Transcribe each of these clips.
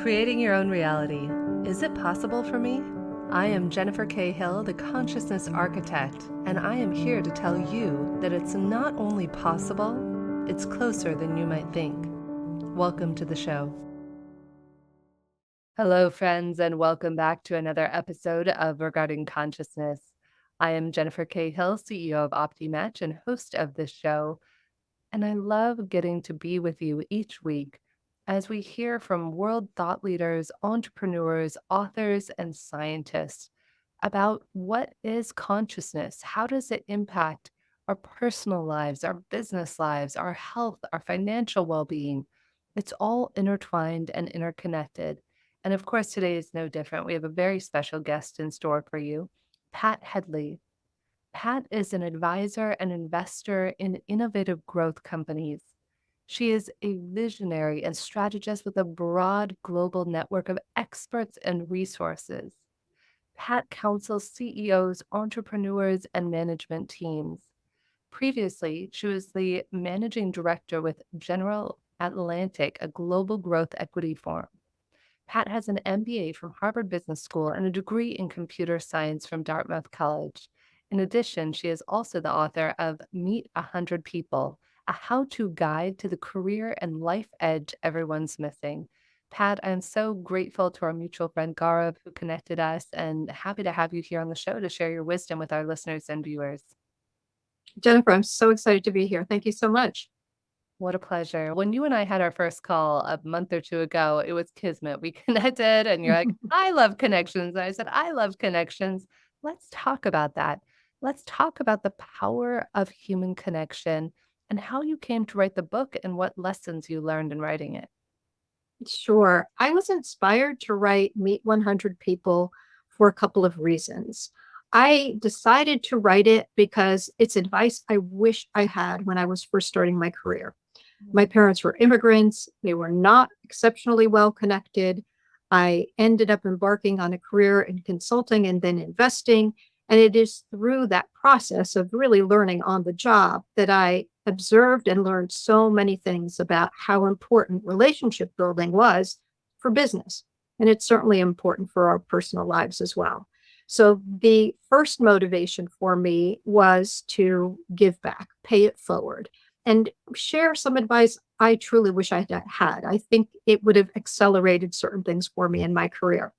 Creating your own reality. Is it possible for me? I am Jennifer K. Hill, the Consciousness Architect, and I am here to tell you that it's not only possible, it's closer than you might think. Welcome to the show. Hello, friends, and welcome back to another episode of Regarding Consciousness. I am Jennifer K. Hill, CEO of OptiMatch and host of this show, and I love getting to be with you each week as we hear from world thought leaders, entrepreneurs, authors, and scientists about what is consciousness? How does it impact our personal lives, our business lives, our health, our financial well being? It's all intertwined and interconnected. And of course, today is no different. We have a very special guest in store for you, Pat Hedley. Pat is an advisor and investor in innovative growth companies. She is a visionary and strategist with a broad global network of experts and resources. Pat counsels CEOs, entrepreneurs, and management teams. Previously, she was the managing director with General Atlantic, a global growth equity firm. Pat has an MBA from Harvard Business School and a degree in computer science from Dartmouth College. In addition, she is also the author of Meet 100 People, a how-to guide to the career and life edge everyone's missing. Pat, I'm so grateful to our mutual friend Gaurav who connected us and happy to have you here on the show to share your wisdom with our listeners and viewers. Jennifer, I'm so excited to be here. Thank you so much. What a pleasure. When you and I had our first call a month or two ago, it was kismet. We connected and you're like, I love connections. And I said, I love connections. Let's talk about that. Let's talk about the power of human connection and how you came to write the book and what lessons you learned in writing it. Sure. I was inspired to write Meet 100 People for a couple of reasons. I decided to write it because it's advice I wish I had when I was first starting my career. My parents were immigrants. They were not exceptionally well connected. I ended up embarking on a career in consulting and then investing. And it is through that process of really learning on the job that I observed and learned so many things about how important relationship building was for business. And it's certainly important for our personal lives as well. So the first motivation for me was to give back, pay it forward, and share some advice I truly wish I had. I think it would have accelerated certain things for me in my career.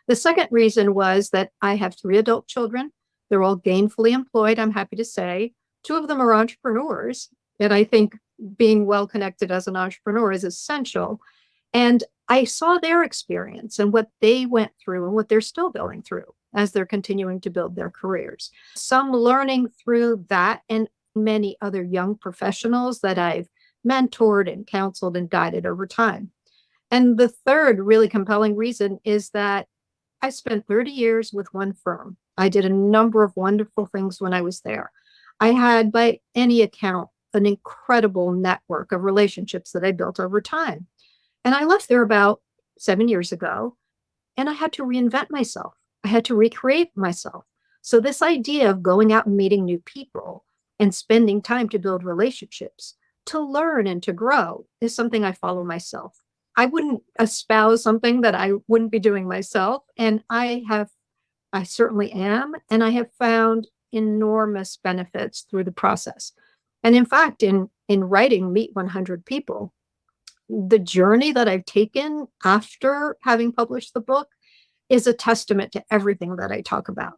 The second reason was that I have 3 adult children. They're all gainfully employed, I'm happy to say. 2 of them are entrepreneurs. And I think being well connected as an entrepreneur is essential. And I saw their experience and what they went through and what they're still going through as they're continuing to build their careers. Some learning through that and many other young professionals that I've mentored and counseled and guided over time. And the third really compelling reason is that I spent 30 years with one firm. I did a number of wonderful things when I was there. I had, by any account, an incredible network of relationships that I built over time. And I left there about 7 years ago, and I had to reinvent myself. I had to recreate myself. So, this idea of going out and meeting new people and spending time to build relationships, to learn and to grow, is something I follow myself. I wouldn't espouse something that I wouldn't be doing myself. And I certainly am. And I have found enormous benefits through the process. And in fact, in writing Meet 100 People, the journey that I've taken after having published the book is a testament to everything that I talk about.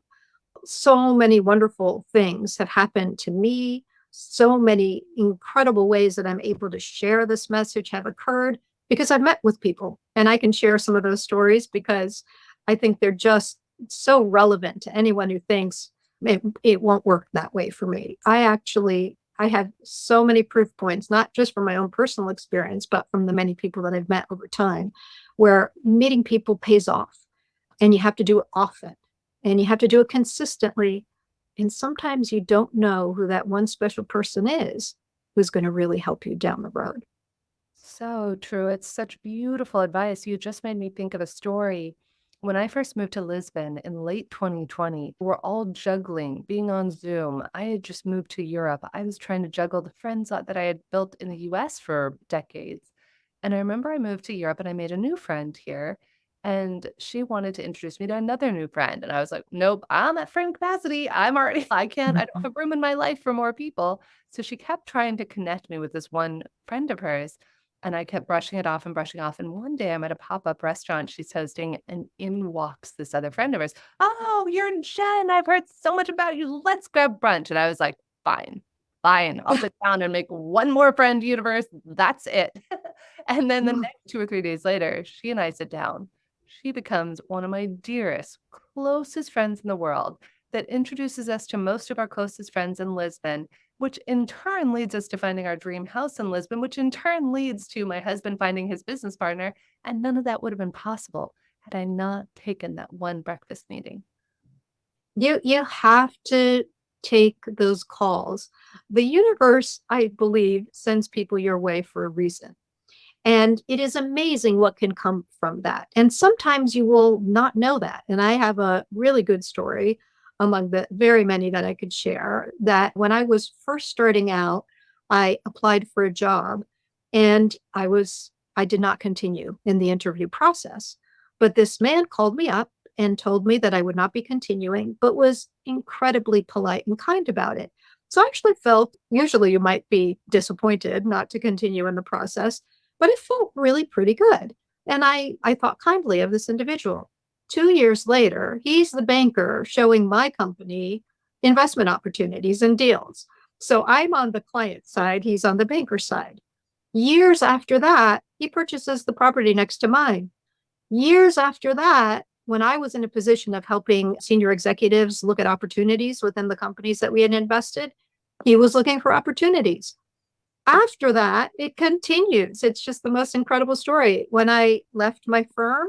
So many wonderful things have happened to me. So many incredible ways that I'm able to share this message have occurred because I've met with people, and I can share some of those stories because I think they're just so relevant to anyone who thinks it won't work that way for me. I have so many proof points, not just from my own personal experience, but from the many people that I've met over time, where meeting people pays off, and you have to do it often, and you have to do it consistently. And sometimes you don't know who that one special person is who's going to really help you down the road. So true. It's such beautiful advice. You just made me think of a story. When I first moved to Lisbon in late 2020, we're all juggling, being on Zoom. I had just moved to Europe. I was trying to juggle the friends that I had built in the US for decades. And I remember I moved to Europe and I made a new friend here, and she wanted to introduce me to another new friend. And I was like, nope, I'm at friend capacity. I don't have room in my life for more people. So she kept trying to connect me with this one friend of hers. And I kept brushing it off and brushing off. And one day I'm at a pop up restaurant she's hosting, and in walks this other friend of hers. Oh, you're Jen. I've heard so much about you. Let's grab brunch. And I was like, fine, fine. I'll sit down and make one more friend universe. That's it. And then the next 2 or 3 days later, she and I sit down. She becomes one of my dearest, closest friends in the world that introduces us to most of our closest friends in Lisbon, which in turn leads us to finding our dream house in Lisbon, which in turn leads to my husband finding his business partner. And none of that would have been possible had I not taken that one breakfast meeting. You have to take those calls. The universe, I believe, sends people your way for a reason. And it is amazing what can come from that. And sometimes you will not know that. And I have a really good story among the very many that I could share that when I was first starting out, I applied for a job and I did not continue in the interview process. But this man called me up and told me that I would not be continuing, but was incredibly polite and kind about it. So I actually felt, usually you might be disappointed not to continue in the process, but it felt really pretty good. And I thought kindly of this individual. 2 years later, he's the banker showing my company investment opportunities and deals. So I'm on the client side, he's on the banker side. Years after that, he purchases the property next to mine. Years after that, when I was in a position of helping senior executives look at opportunities within the companies that we had invested, he was looking for opportunities. After that, it continues. It's just the most incredible story. When I left my firm,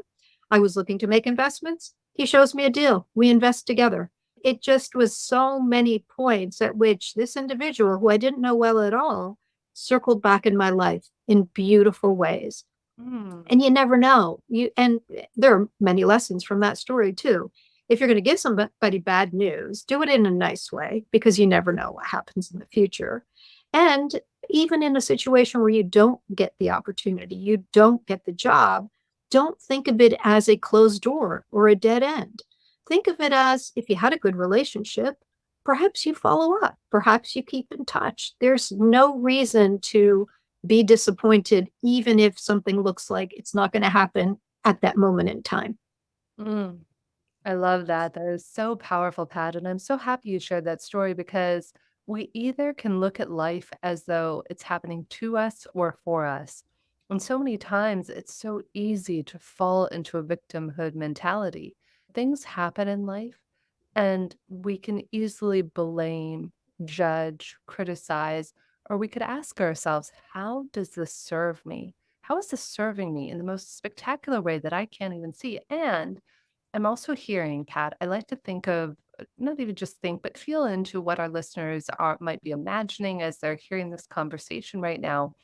I was looking to make investments. He shows me a deal. We invest together. It just was so many points at which this individual, who I didn't know well at all, circled back in my life in beautiful ways. Mm. And you never know. And there are many lessons from that story too. If you're going to give somebody bad news, do it in a nice way because you never know what happens in the future. And even in a situation where you don't get the opportunity, you don't get the job, don't think of it as a closed door or a dead end. Think of it as if you had a good relationship, perhaps you follow up, perhaps you keep in touch. There's no reason to be disappointed, even if something looks like it's not going to happen at that moment in time. Mm. I love that. That is so powerful, Pat. And I'm so happy you shared that story because we either can look at life as though it's happening to us or for us. And so many times it's so easy to fall into a victimhood mentality. Things happen in life, and we can easily blame, judge, criticize, or we could ask ourselves, how does this serve me? How is this serving me in the most spectacular way that I can't even see? And I'm also hearing, Pat, I like to think of not even just think, but feel into what our listeners are might be imagining as they're hearing this conversation right now.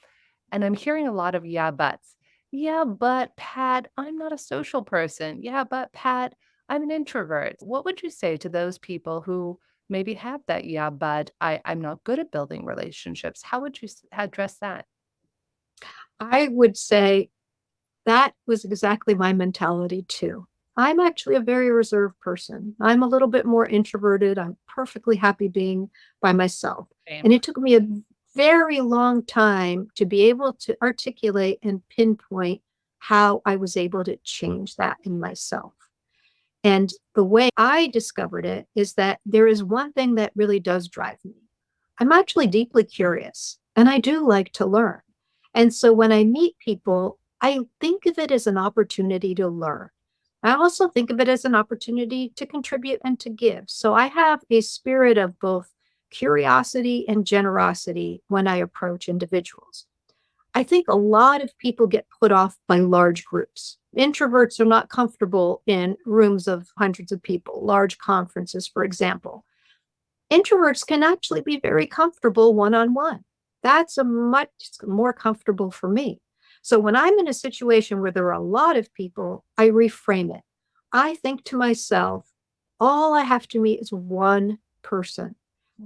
And I'm hearing a lot of yeah, buts. Yeah, but Pat, I'm not a social person. Yeah, but Pat, I'm an introvert. What would you say to those people who maybe have that yeah, but I'm not good at building relationships? How would you address that? I would say that was exactly my mentality too. I'm actually a very reserved person. I'm a little bit more introverted. I'm perfectly happy being by myself. Same. And it took me a very long time to be able to articulate and pinpoint how I was able to change that in myself. And the way I discovered it is that there is one thing that really does drive me. I'm actually deeply curious and I do like to learn. And so when I meet people, I think of it as an opportunity to learn. I also think of it as an opportunity to contribute and to give. So I have a spirit of both curiosity and generosity when I approach individuals. I think a lot of people get put off by large groups. Introverts are not comfortable in rooms of hundreds of people, large conferences, for example. Introverts can actually be very comfortable one on one. That's a much more comfortable for me. So when I'm in a situation where there are a lot of people, I reframe it. I think to myself, all I have to meet is one person.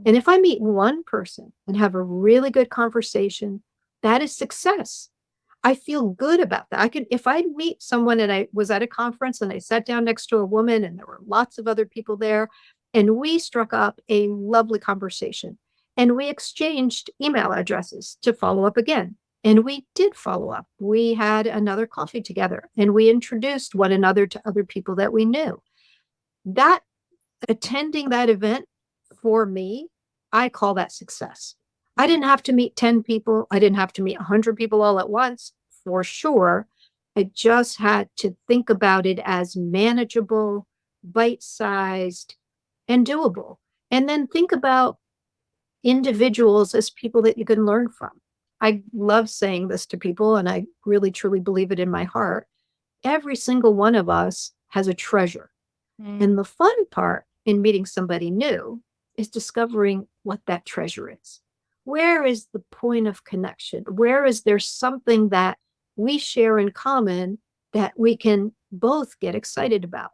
And if I meet one person and have a really good conversation, that is success. I feel good about that. I could, if I meet someone and I was at a conference and I sat down next to a woman and there were lots of other people there, and we struck up a lovely conversation and we exchanged email addresses to follow up again. And we did follow up. We had another coffee together and we introduced one another to other people that we knew. That attending that event for me, I call that success. I didn't have to meet 10 people. I didn't have to meet 100 people all at once, for sure. I just had to think about it as manageable, bite sized, and doable. And then think about individuals as people that you can learn from. I love saying this to people, and I really truly believe it in my heart. Every single one of us has a treasure. And the fun part in meeting somebody new is discovering what that treasure is. Where is the point of connection? Where is there something that we share in common that we can both get excited about?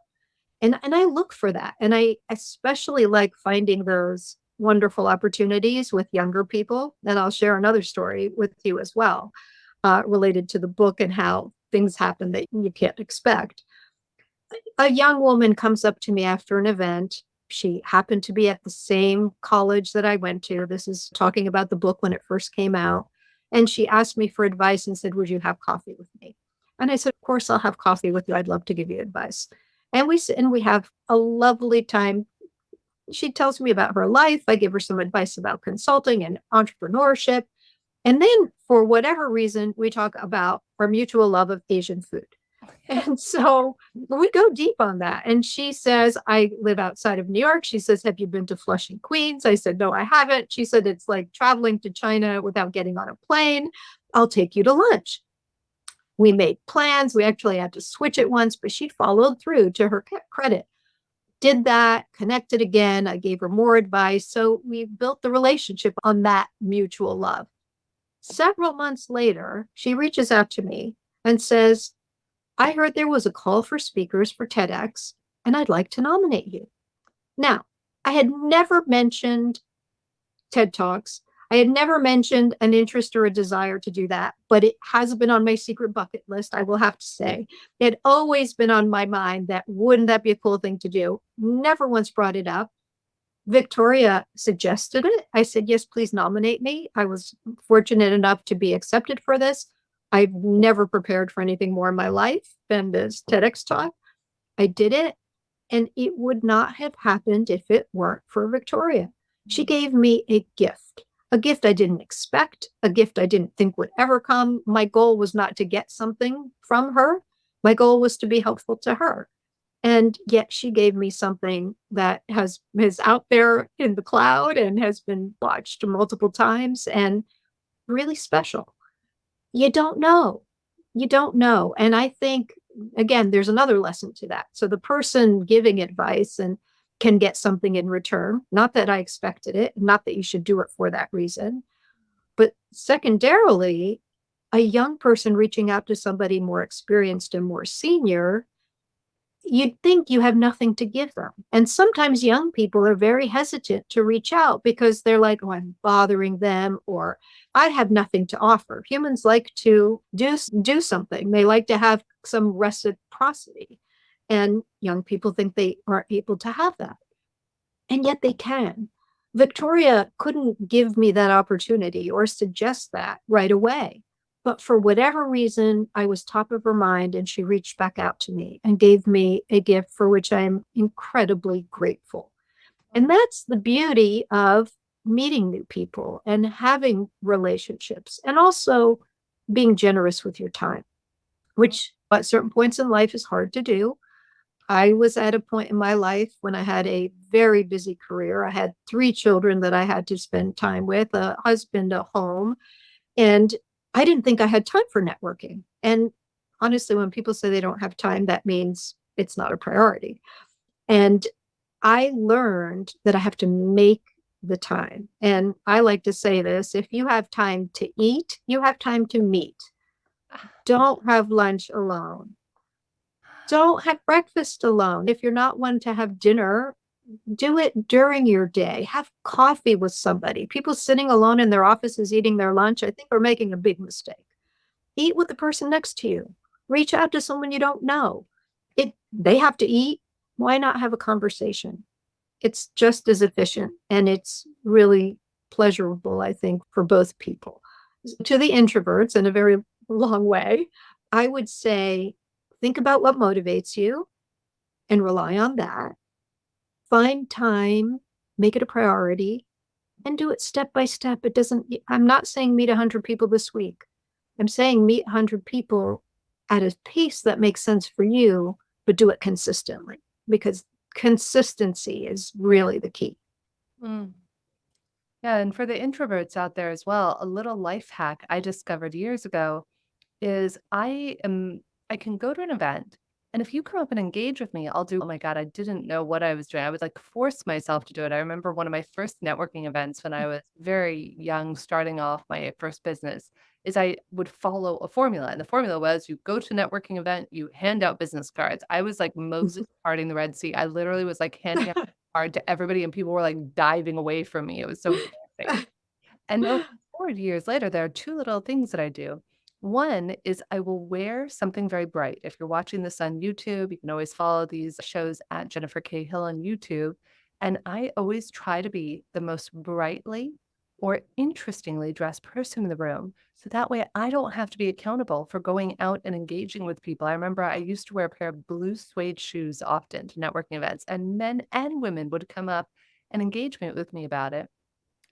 And I look for that. And I especially like finding those wonderful opportunities with younger people. And I'll share another story with you as well, related to the book and how things happen that you can't expect. A young woman comes up to me after an event. She happened to be at the same college that I went to. This is talking about the book when it first came out. And she asked me for advice and said, would you have coffee with me? And I said, of course, I'll have coffee with you. I'd love to give you advice. And we sit and we have a lovely time. She tells me about her life. I give her some advice about consulting and entrepreneurship. And then, for whatever reason, we talk about our mutual love of Asian food. And so we go deep on that. And she says, I live outside of New York. She says, have you been to Flushing, Queens? I said, no, I haven't. She said, it's like traveling to China without getting on a plane. I'll take you to lunch. We made plans. We actually had to switch it once, but she followed through to her credit. Did that, connected again. I gave her more advice. So we built the relationship on that mutual love. Several months later, she reaches out to me and says, I heard there was a call for speakers for TEDx, and I'd like to nominate you. Now, I had never mentioned TED Talks. I had never mentioned an interest or a desire to do that, but it has been on my secret bucket list, I will have to say. It had always been on my mind that wouldn't that be a cool thing to do? Never once brought it up. Victoria suggested it. I said, yes, please nominate me. I was fortunate enough to be accepted for this. I've never prepared for anything more in my life than this TEDx talk. I did it, and it would not have happened if it weren't for Victoria. She gave me a gift I didn't expect, a gift I didn't think would ever come. My goal was not to get something from her. My goal was to be helpful to her. And yet she gave me something that is out there in the cloud and has been watched multiple times and really special. You don't know. You don't know. And I think, again, there's another lesson to that. So the person giving advice and can get something in return. Not that I expected it, not that you should do it for that reason. But secondarily, a young person reaching out to somebody more experienced and more senior, you'd think you have nothing to give them. And sometimes young people are very hesitant to reach out because they're like, oh, I'm bothering them, or I have nothing to offer. Humans like to do something. They like to have some reciprocity. And young people think they aren't able to have that. And yet they can. Victoria couldn't give me that opportunity or suggest that right away. But for whatever reason, I was top of her mind and she reached back out to me and gave me a gift for which I am incredibly grateful. And that's the beauty of meeting new people and having relationships and also being generous with your time, which at certain points in life is hard to do. I was at a point in my life when I had a very busy career. I had 3 children that I had to spend time with, a husband, a home, and I didn't think I had time for networking. And honestly, when people say they don't have time, that means it's not a priority. And I learned that I have to make the time. And I like to say this, if you have time to eat, you have time to meet. Don't have lunch alone. Don't have breakfast alone. If you're not one to have dinner, do it during your day. Have coffee with somebody. People sitting alone in their offices eating their lunch, I think, are making a big mistake. Eat with the person next to you. Reach out to someone you don't know. They have to eat. Why not have a conversation? It's just as efficient and it's really pleasurable, I think, for both people. To the introverts, in a very long way, I would say think about what motivates you and rely on that. Find time, make it a priority, and do it step by step. It doesn't, I'm not saying meet 100 people this week. I'm saying meet 100 people at a pace that makes sense for you, but do it consistently because consistency is really the key. Mm. Yeah, and for the introverts out there as well, a little life hack I discovered years ago is I can go to an event, and if you come up and engage with me, I'll do, oh my God, I didn't know what I was doing. I would like force myself to do it. I remember one of my first networking events when I was very young, starting off my first business, is I would follow a formula. And the formula was you go to a networking event, you hand out business cards. I was like Moses parting the Red Sea. I literally was like handing out a card to everybody, and people were like diving away from me. It was so embarrassing. And now fast forward years later, there are 2 little things that I do. One is I will wear something very bright. If you're watching this on YouTube, you can always follow these shows at Jennifer K. Hill on YouTube. And I always try to be the most brightly or interestingly dressed person in the room. So that way I don't have to be accountable for going out and engaging with people. I remember I used to wear a pair of blue suede shoes often to networking events, and men and women would come up and engage with me about it.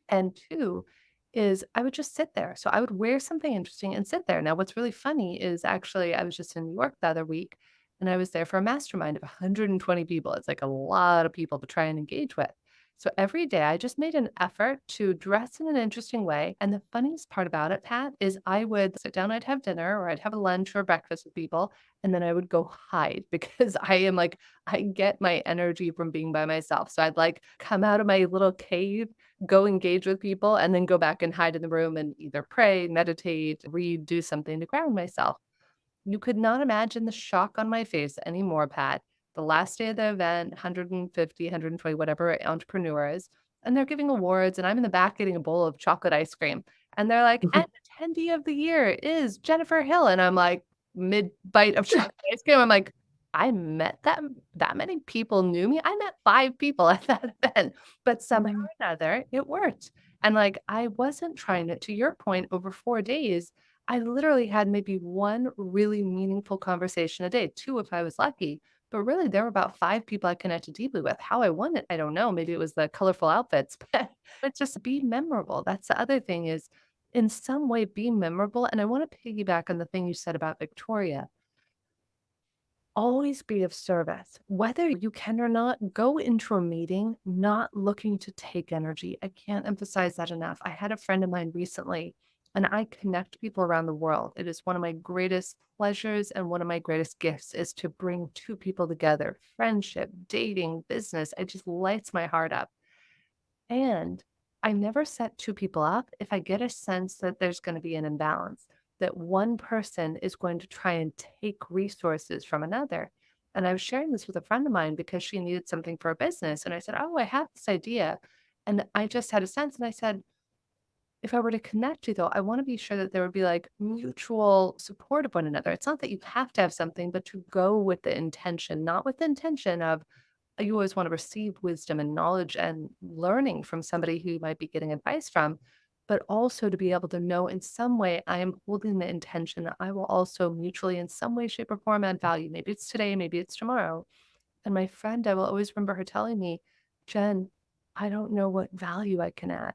And 2 is I would just sit there. So I would wear something interesting and sit there. Now, what's really funny is actually I was just in New York the other week and I was there for a mastermind of 120 people. It's like a lot of people to try and engage with. So every day I just made an effort to dress in an interesting way. And the funniest part about it, Pat, is I would sit down, I'd have dinner or I'd have a lunch or breakfast with people, and then I would go hide because I am like, I get my energy from being by myself. So I'd like come out of my little cave, go engage with people, and then go back and hide in the room and either pray, meditate, read, do something to ground myself. You could not imagine the shock on my face anymore, Pat. The last day of the event, 150, 120, whatever entrepreneurs, and they're giving awards, and I'm in the back getting a bowl of chocolate ice cream. And they're like, and attendee of the year is Jennifer Hill. And I'm like, mid bite of chocolate ice cream. I'm like, I met that many people knew me. I met 5 people at that event, but somehow Mhm. or another, it worked. And like, I wasn't trying to your point, over 4 days, I literally had maybe 1 really meaningful conversation a day, 2 if I was lucky, but really there were about 5 people I connected deeply with. How I won it, I don't know. Maybe it was the colorful outfits, but just be memorable. That's the other thing is in some way be memorable. And I want to piggyback on the thing you said about Victoria. Always be of service. Whether you can or not, go into a meeting not looking to take energy. I can't emphasize that enough. I had a friend of mine recently, and I connect people around the world. It is one of my greatest pleasures and one of my greatest gifts is to bring 2 people together. Friendship, dating, business. It just lights my heart up. And I never set 2 people up if I get a sense that there's gonna be an imbalance, that one person is going to try and take resources from another. And I was sharing this with a friend of mine because she needed something for a business, and I said, "Oh, I have this idea." And I just had a sense, and I said, "If I were to connect you, though, I wanna be sure that there would be, like, mutual support of one another." It's not that you have to have something, but to go with the intention, not with the intention of you always want to receive wisdom and knowledge and learning from somebody who you might be getting advice from, but also to be able to know in some way I am holding the intention that I will also mutually, in some way, shape, or form, add value. Maybe it's today, maybe it's tomorrow. And my friend, I will always remember her telling me, Jen, I don't know what value I can add.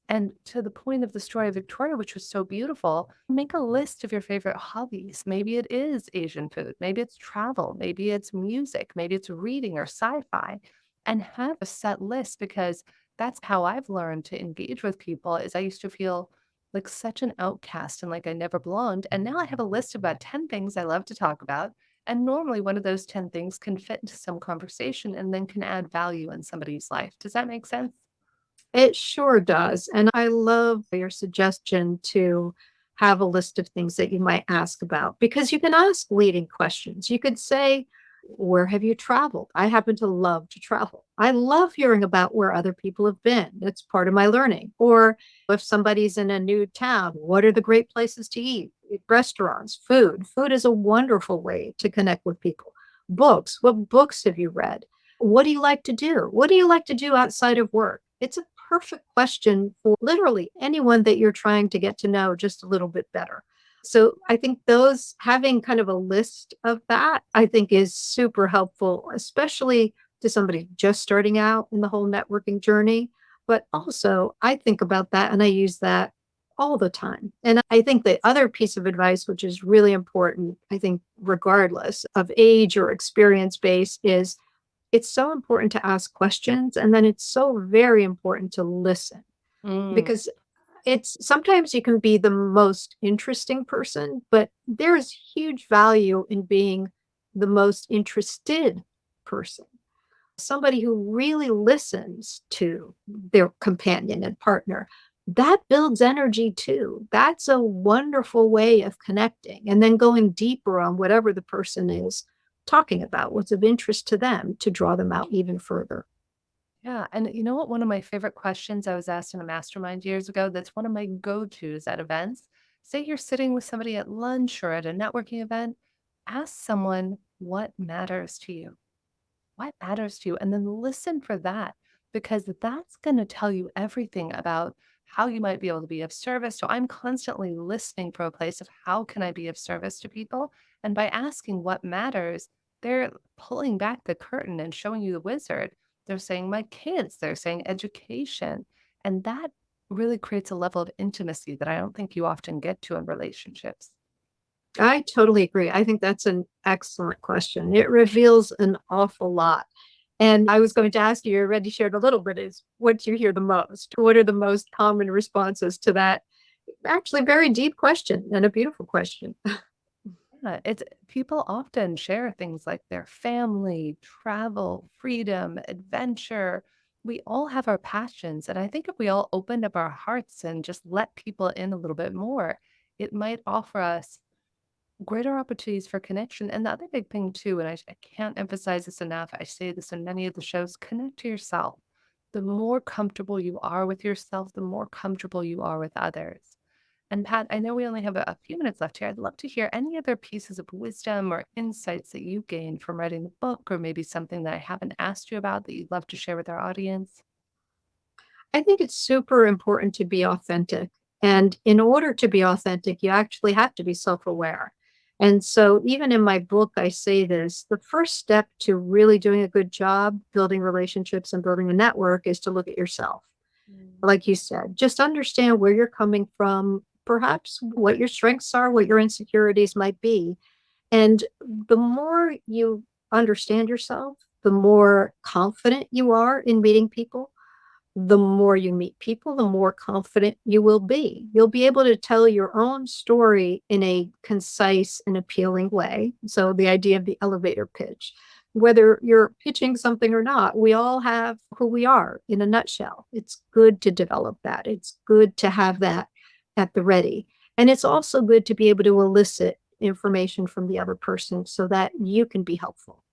And to the point of the story of Victoria, which was so beautiful, make a list of your favorite hobbies. Maybe it is Asian food, maybe it's travel, maybe it's music, maybe it's reading or sci fi, and have a set list because that's how I've learned to engage with people is I used to feel like such an outcast and like I never belonged. And now I have a list of about 10 things I love to talk about, and normally one of those 10 things can fit into some conversation and then can add value in somebody's life. Does that make sense? It sure does. And I love your suggestion to have a list of things that you might ask about because you can ask leading questions. You could say, Where have you traveled? I happen to love to travel. I love hearing about where other people have been. It's part of my learning. Or if somebody's in a new town, what are the great places to eat? Restaurants, food. Food is a wonderful way to connect with people. Books. What books have you read? What do you like to do? What do you like to do outside of work? It's a perfect question for literally anyone that you're trying to get to know just a little bit better. So I think those having kind of a list of that, I think is super helpful, especially to somebody just starting out in the whole networking journey. But also, I think about that and I use that all the time. And I think the other piece of advice, which is really important, I think, regardless of age or experience base, is it's so important to ask questions. And then it's so very important to listen Mm. because it's sometimes you can be the most interesting person, but there is huge value in being the most interested person. Somebody who really listens to their companion and partner. That builds energy too. That's a wonderful way of connecting and then going deeper on whatever the person is talking about, what's of interest to them to draw them out even further. Yeah, and you know what? One of my favorite questions I was asked in a mastermind years ago, that's one of my go-tos at events. Say you're sitting with somebody at lunch or at a networking event, ask someone what matters to you. What matters to you? And then listen for that because that's going to tell you everything about how you might be able to be of service. So I'm constantly listening for a place of how can I be of service to people? And by asking what matters, they're pulling back the curtain and showing you the wizard. They're saying my kids, they're saying education. And that really creates a level of intimacy that I don't think you often get to in relationships. I totally agree. I think that's an excellent question. It reveals an awful lot. And I was going to ask you, you already shared a little bit, is what do you hear the most? What are the most common responses to that actually very deep question and a beautiful question? Yeah, it's people often share things like their family, travel, freedom, adventure. We all have our passions. And I think if we all opened up our hearts and just let people in a little bit more, it might offer us greater opportunities for connection. And the other big thing, too, and I can't emphasize this enough, I say this in many of the shows, connect to yourself. The more comfortable you are with yourself, the more comfortable you are with others. And Pat, I know we only have a few minutes left here. I'd love to hear any other pieces of wisdom or insights that you gained from writing the book, or maybe something that I haven't asked you about that you'd love to share with our audience. I think it's super important to be authentic. And in order to be authentic, you actually have to be self aware. And so, even in my book, I say this the first step to really doing a good job building relationships and building a network is to look at yourself. Mm. Like you said, just understand where you're coming from, perhaps what your strengths are, what your insecurities might be. And the more you understand yourself, the more confident you are in meeting people, the more you meet people, the more confident you will be. You'll be able to tell your own story in a concise and appealing way. So, the idea of the elevator pitch, whether you're pitching something or not, we all have who we are in a nutshell. It's good to develop that. It's good to have that at the ready. And it's also good to be able to elicit information from the other person so that you can be helpful.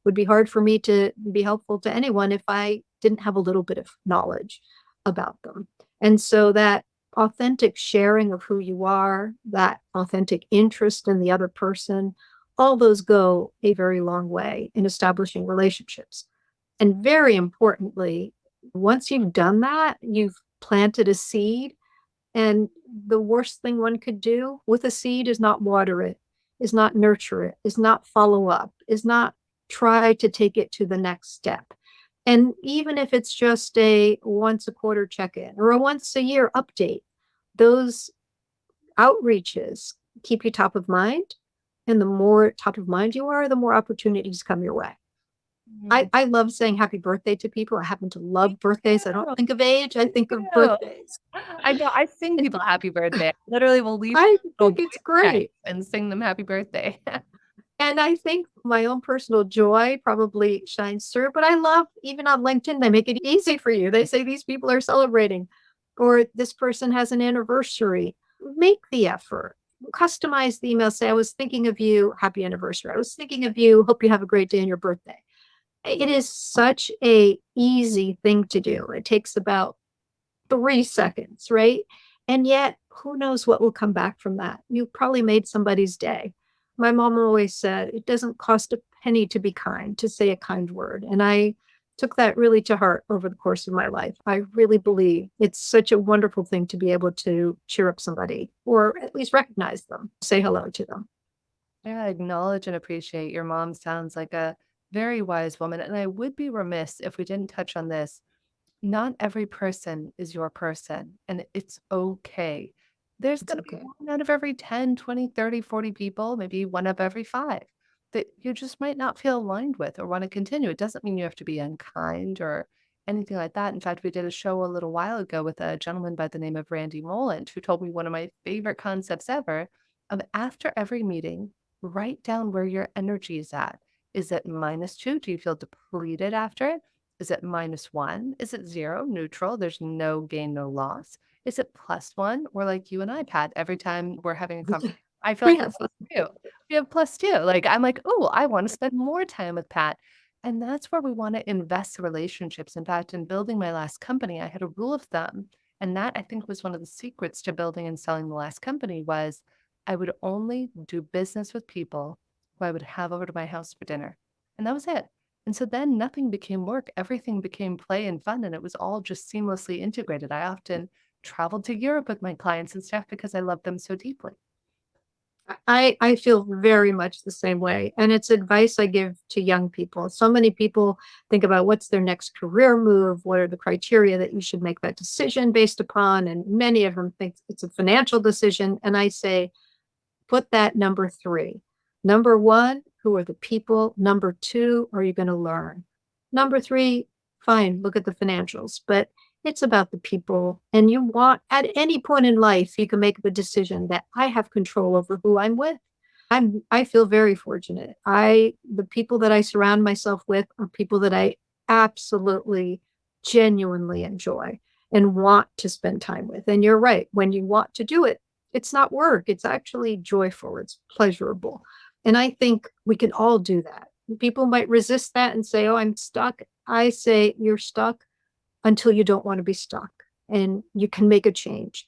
Would be hard for me to be helpful to anyone if I didn't have a little bit of knowledge about them. And so that authentic sharing of who you are, that authentic interest in the other person, all those go a very long way in establishing relationships. And very importantly, once you've done that, you've planted a seed. And the worst thing one could do with a seed is not water it, is not nurture it, is not follow up, is not try to take it to the next step. And even if it's just a once a quarter check in or a once a year update, those outreaches keep you top of mind. And the more top of mind you are, the more opportunities come your way. Mm. I love saying happy birthday to people. I happen to Thank love birthdays. I don't you. think of age, I think of You. birthdays. I know. I sing And people happy birthday. I literally will leave I a think voice it's text great. and sing them happy birthday. And I think my own personal joy probably shines through, but I love even on LinkedIn, they make it easy for you. They say these people are celebrating or this person has an anniversary. Make the effort. customize the email. Say, I was thinking of you. Happy anniversary. I was thinking of you. Hope you have a great day on your birthday. It is such a easy thing to do. It takes about 3 seconds, right? And yet, who knows what will come back from that? You probably made somebody's day. My mom always said, it doesn't cost a penny to be kind, to say a kind word. And I took that really to heart over the course of my life. I really believe it's such a wonderful thing to be able to cheer up somebody or at least recognize them, say hello to them. Yeah, acknowledge and appreciate. Your mom sounds like a very wise woman, and I would be remiss if we didn't touch on this. Not every person is your person, and it's okay. There's It's gonna be okay. 1 out of every 10, 20, 30, 40 people, maybe 1 of every 5 that you just might not feel aligned with or wanna continue. It doesn't mean you have to be unkind or anything like that. In fact, we did a show a little while ago with a gentleman by the name of Randy Moland, who told me one of my favorite concepts ever of after every meeting, write down where your energy is at. Is it -2? Do you feel depleted after it? Is it -1? Is it 0, neutral? There's no gain, no loss. Is it +1? Or like you and I, Pat, every time we're having a conversation, I feel We like have fun. +2. We have +2. Like, I'm like, "Ooh, I wanna spend more time with Pat." And that's where we wanna invest the relationships. In fact, in building my last company, I had a rule of thumb, and that I think was one of the secrets to building and selling the last company was I would only do business with people who I would have over to my house for dinner. And that was it. And so then nothing became work, everything became play and fun, and it was all just seamlessly integrated. I often traveled to Europe with my clients and stuff because I love them so deeply. I feel very much the same way, and it's advice I give to young people. So many people think about what's their next career move, what are the criteria that you should make that decision based upon, and many of them think it's a financial decision, and I say, put that number 3. Number 1, who are the people? Number 2, are you gonna learn? Number 3, fine, look at the financials, but it's about the people, and you want at any point in life, you can make the decision that I have control over who I'm with. I feel very fortunate. I the people that I surround myself with are people that I absolutely, genuinely enjoy and want to spend time with, and you're right, when you want to do it, it's not work, it's actually joyful, it's pleasurable, and I think we can all do that. People might resist that and say, "Oh, I'm stuck." I say, "You're stuck until you don't wanna be stuck, and you can make a change."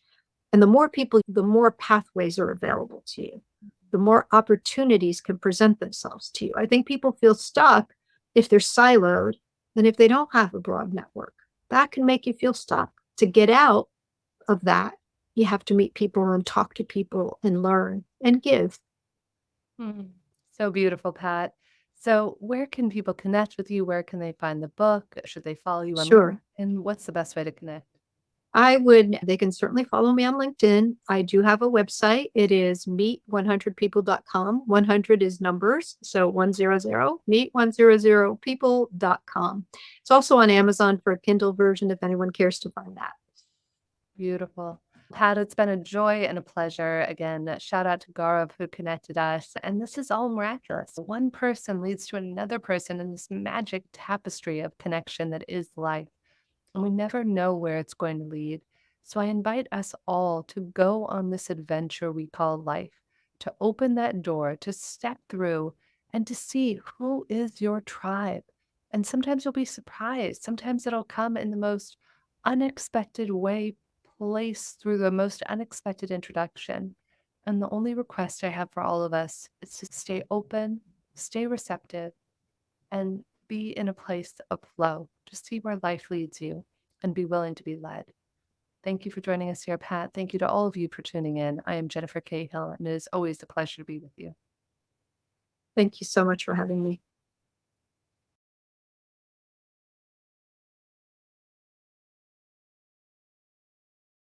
And the more people, the more pathways are available to you, the more opportunities can present themselves to you. I think people feel stuck if they're siloed and if they don't have a broad network. That can make you feel stuck. To get out of that, you have to meet people and talk to people and learn and give. Mm. So beautiful, Pat. So, where can people connect with you? Where can they find the book? Should they follow you on Sure. and what's the best way to connect? They can certainly follow me on LinkedIn. I do have a website. It is meet100people.com. 100 is numbers. So 100, meet100people.com. It's also on Amazon for a Kindle version if anyone cares to find that. Beautiful. Pat, it's been a joy and a pleasure. Again, shout out to Gaurav who connected us. And this is all miraculous. One person leads to another person in this magic tapestry of connection that is life. And we never know where it's going to lead. So I invite us all to go on this adventure we call life, to open that door, to step through, and to see who is your tribe. And sometimes you'll be surprised. Sometimes it'll come in the most unexpected way, placed through the most unexpected introduction. And the only request I have for all of us is to stay open, stay receptive, and be in a place of flow. Just see where life leads you and be willing to be led. Thank you for joining us here, Pat. Thank you to all of you for tuning in. I am Jennifer Cahill, and it is always a pleasure to be with you. Thank you so much for having me.